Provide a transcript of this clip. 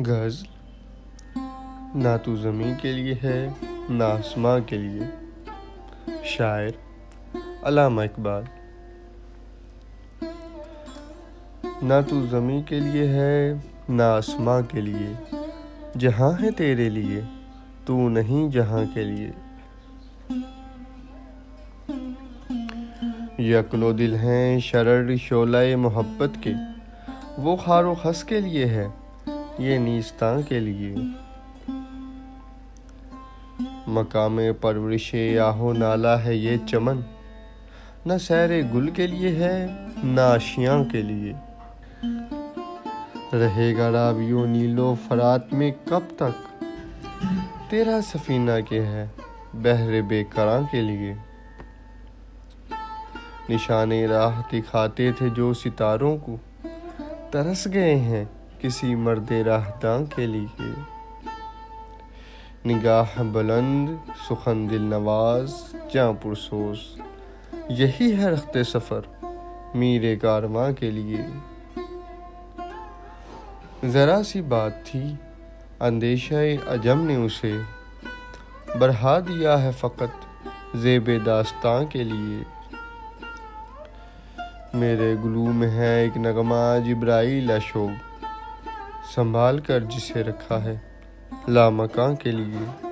غزل نہ تو زمیں کے لیے ہے نہ آسماں کے لیے. شاعر علامہ اقبال. نہ تو زمیں کے لیے ہے نہ آسماں کے لیے، جہاں ہے تیرے لیے تو نہیں جہاں کے لیے. یکلو دل ہیں شرر شعلہ محبت کے، وہ خار و خس کے لیے ہے یہ نیستاں کے لیے. مقام پرورش آہ و نالہ ہے یہ چمن، نہ سیر گل کے لیے ہے نہ آشیاں کے لیے. رہے گا راوی و نیل و فرات میں کب تک، تیرا سفینہ کہ ہے بحر بے کراں کے لیے. نشان راہ دکھاتے تھے جو ستاروں کو، ترس گئے ہیں کسی مرد راہ داں کے لیے. نگاہ بلند سخن دل نواز جاں پرسوز، یہی ہے رخت سفر میر کارواں کے لیے. ذرا سی بات تھی اندیشہ عجم نے اسے، بڑھا دیا ہے فقط زیب داستاں کے لیے. میرے گلو میں ہے ایک نغمہ جبرائیل اشوق، سنبھال کر جسے رکھا ہے لامکاں کے لیے.